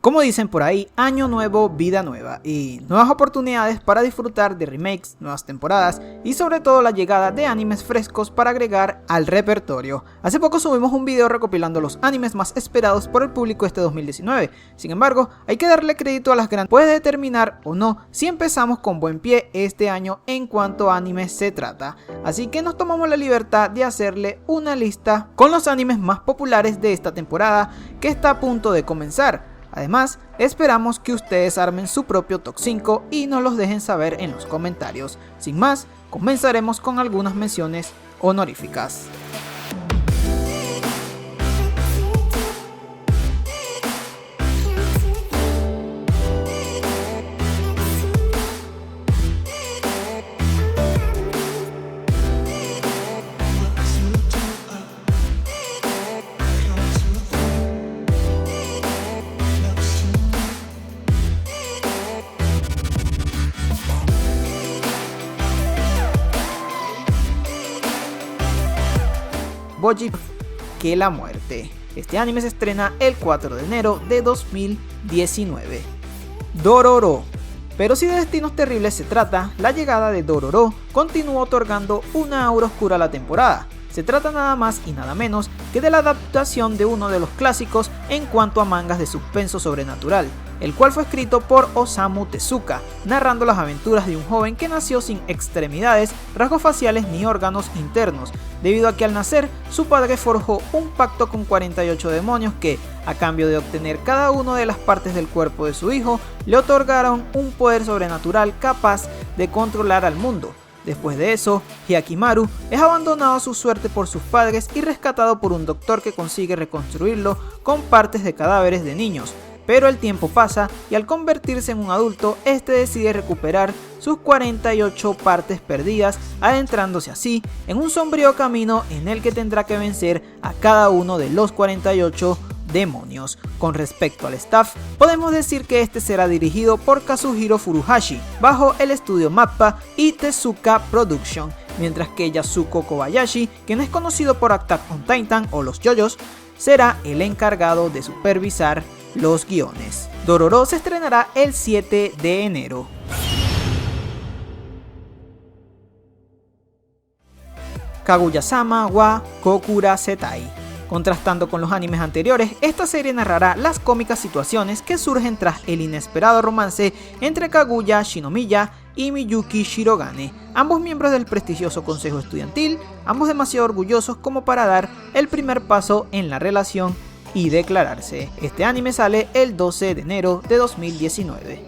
Como dicen por ahí, año nuevo, vida nueva y nuevas oportunidades para disfrutar de remakes, nuevas temporadas y sobre todo la llegada de animes frescos para agregar al repertorio. Hace poco subimos un video recopilando los animes más esperados por el público este 2019, sin embargo hay que darle crédito a las grandes, puede determinar o no si empezamos con buen pie este año en cuanto a animes se trata, así que nos tomamos la libertad de hacerle una lista con los animes más populares de esta temporada que está a punto de comenzar. Además, esperamos que ustedes armen su propio top 5 y nos los dejen saber en los comentarios. Sin más, comenzaremos con algunas menciones honoríficas. Bojji que la muerte. Este anime se estrena el 4 de enero de 2019. Dororo. Pero si de destinos terribles se trata, la llegada de Dororo continúa otorgando una aura oscura a la temporada. Se trata nada más y nada menos que de la adaptación de uno de los clásicos en cuanto a mangas de suspenso sobrenatural, el cual fue escrito por Osamu Tezuka, narrando las aventuras de un joven que nació sin extremidades, rasgos faciales ni órganos internos, debido a que al nacer su padre forjó un pacto con 48 demonios que, a cambio de obtener cada una de las partes del cuerpo de su hijo, le otorgaron un poder sobrenatural capaz de controlar al mundo. Después de eso, Hyakimaru es abandonado a su suerte por sus padres y rescatado por un doctor que consigue reconstruirlo con partes de cadáveres de niños. Pero el tiempo pasa y al convertirse en un adulto, este decide recuperar sus 48 partes perdidas, adentrándose así en un sombrío camino en el que tendrá que vencer a cada uno de los 48 demonios. Con respecto al staff, podemos decir que este será dirigido por Kazuhiro Furuhashi, bajo el estudio MAPPA y Tezuka Production, mientras que Yasuko Kobayashi, quien es conocido por Attack on Titan o los JoJo's, será el encargado de supervisar los guiones. Dororo se estrenará el 7 de enero. Kaguya-sama wa Kokurasetai. Contrastando con los animes anteriores, esta serie narrará las cómicas situaciones que surgen tras el inesperado romance entre Kaguya Shinomiya y Miyuki Shirogane, ambos miembros del prestigioso consejo estudiantil, ambos demasiado orgullosos como para dar el primer paso en la relación y declararse. Este anime sale el 12 de enero de 2019.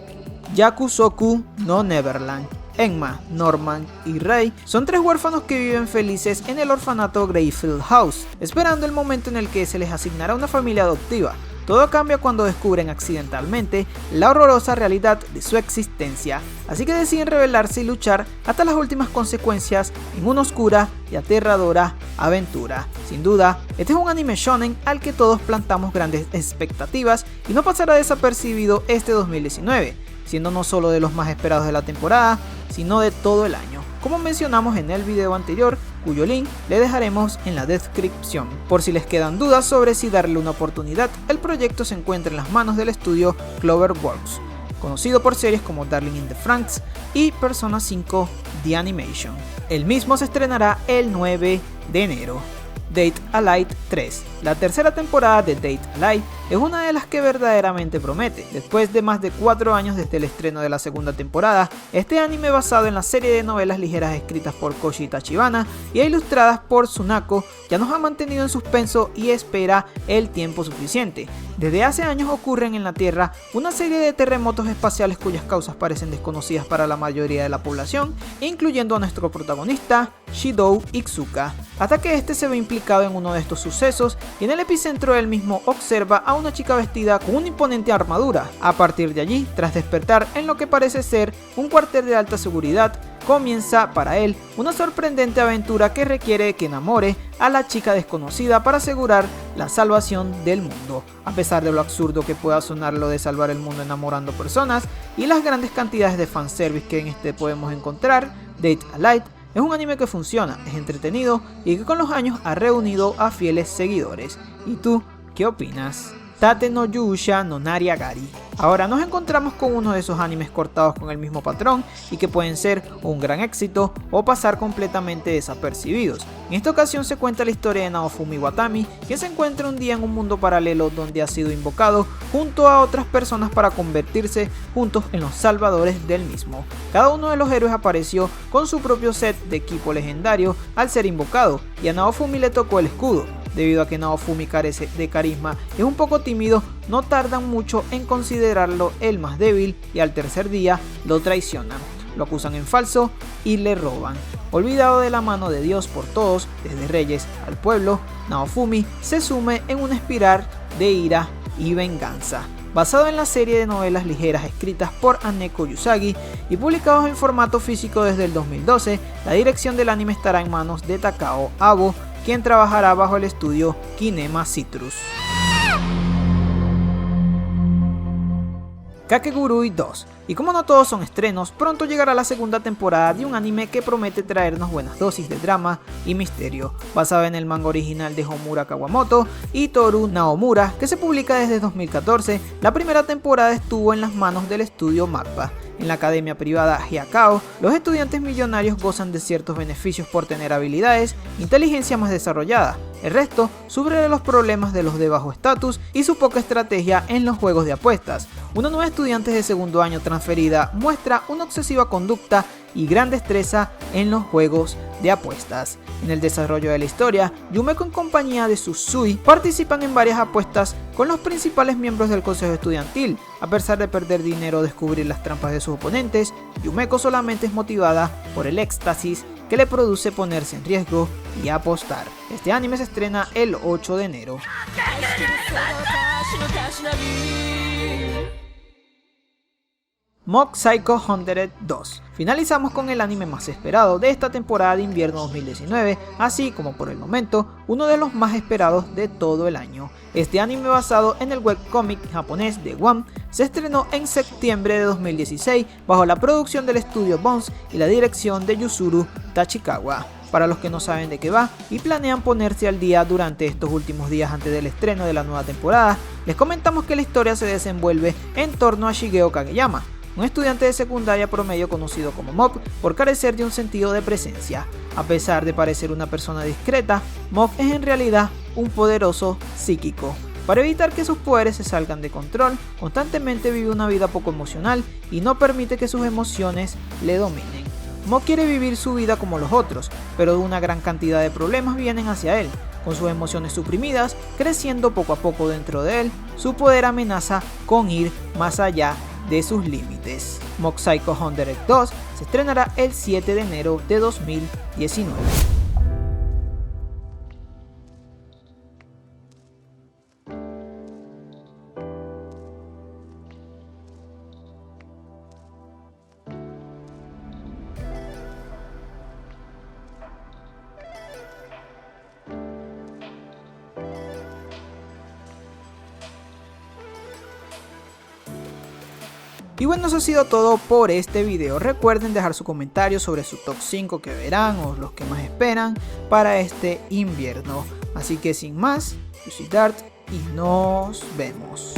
Yakusoku no Neverland. Enma, Norman y Rei son tres huérfanos que viven felices en el orfanato Greyfield House, esperando el momento en el que se les asignará una familia adoptiva. Todo cambia cuando descubren accidentalmente la horrorosa realidad de su existencia, así que deciden rebelarse y luchar hasta las últimas consecuencias en una oscura y aterradora aventura. Sin duda, este es un anime shonen al que todos plantamos grandes expectativas y no pasará desapercibido este 2019, siendo no solo de los más esperados de la temporada, sino de todo el año, como mencionamos en el video anterior, cuyo link le dejaremos en la descripción. Por si les quedan dudas sobre si darle una oportunidad, el proyecto se encuentra en las manos del estudio Cloverworks, conocido por series como Darling in the Franxx y Persona 5 The Animation. El mismo se estrenará el 9 de enero. Date A Light 3. La tercera temporada de Date A Light es una de las que verdaderamente promete. Después de más de 4 años desde el estreno de la segunda temporada, este anime basado en la serie de novelas ligeras escritas por Koshi Tachibana y ilustradas por Tsunako ya nos ha mantenido en suspenso y espera el tiempo suficiente. Desde hace años ocurren en la Tierra una serie de terremotos espaciales cuyas causas parecen desconocidas para la mayoría de la población, incluyendo a nuestro protagonista, Shidou Itsuka, hasta que este se ve implicado en uno de estos sucesos y en el epicentro del mismo observa a una chica vestida con una imponente armadura. A partir de allí, tras despertar en lo que parece ser un cuartel de alta seguridad, comienza para él una sorprendente aventura que requiere que enamore a la chica desconocida para asegurar la salvación del mundo. A pesar de lo absurdo que pueda sonar lo de salvar el mundo enamorando personas y las grandes cantidades de fanservice que en este podemos encontrar, Date A Light es un anime que funciona, es entretenido y que con los años ha reunido a fieles seguidores. ¿Y tú qué opinas? Tate no Yusha no Nariagari. Ahora nos encontramos con uno de esos animes cortados con el mismo patrón y que pueden ser un gran éxito o pasar completamente desapercibidos. En esta ocasión se cuenta la historia de Naofumi Watami, que se encuentra un día en un mundo paralelo donde ha sido invocado junto a otras personas para convertirse juntos en los salvadores del mismo. Cada uno de los héroes apareció con su propio set de equipo legendario al ser invocado, y a Naofumi le tocó el escudo. Debido a que Naofumi carece de carisma y es un poco tímido, no tardan mucho en considerarlo el más débil y al tercer día lo traicionan, lo acusan en falso y le roban. Olvidado de la mano de Dios por todos, desde reyes al pueblo, Naofumi se sume en una espiral de ira y venganza. Basado en la serie de novelas ligeras escritas por Aneko Yusagi y publicados en formato físico desde el 2012, la dirección del anime estará en manos de Takao Abo, quien trabajará bajo el estudio Kinema Citrus. Kakegurui 2. Y como no todos son estrenos, pronto llegará la segunda temporada de un anime que promete traernos buenas dosis de drama y misterio, basado en el manga original de Homura Kawamoto y Toru Naomura, que se publica desde 2014. La primera temporada estuvo en las manos del estudio MAPPA. En la academia privada Hyakao, los estudiantes millonarios gozan de ciertos beneficios por tener habilidades, inteligencia más desarrollada. El resto sufre de los problemas de los de bajo estatus y su poca estrategia en los juegos de apuestas. Una nueva estudiante de segundo año transferida muestra una obsesiva conducta y gran destreza en los juegos de apuestas. En el desarrollo de la historia, Yumeko en compañía de Susui participan en varias apuestas con los principales miembros del consejo estudiantil. A pesar de perder dinero o descubrir las trampas de sus oponentes, Yumeko solamente es motivada por el éxtasis que le produce ponerse en riesgo y apostar. Este anime se estrena el 8 de enero. Mob Psycho 102. Finalizamos con el anime más esperado de esta temporada de invierno 2019, así como por el momento uno de los más esperados de todo el año. Este anime, basado en el webcómic japonés de One, se estrenó en septiembre de 2016 bajo la producción del estudio Bones y la dirección de Yuzuru Tachikawa. Para los que no saben de qué va y planean ponerse al día durante estos últimos días antes del estreno de la nueva temporada, les comentamos que la historia se desenvuelve en torno a Shigeo Kageyama, un estudiante de secundaria promedio conocido como Mob por carecer de un sentido de presencia. A pesar de parecer una persona discreta, Mob es en realidad un poderoso psíquico. Para evitar que sus poderes se salgan de control, constantemente vive una vida poco emocional y no permite que sus emociones le dominen. Mob quiere vivir su vida como los otros, pero una gran cantidad de problemas vienen hacia él. Con sus emociones suprimidas, creciendo poco a poco dentro de él, su poder amenaza con ir más allá de sus límites. Mob Psycho 102 se estrenará el 7 de enero de 2019. Y bueno, eso ha sido todo por este video. Recuerden dejar su comentario sobre su top 5 que verán o los que más esperan para este invierno. Así que sin más, yo soy Dart y nos vemos.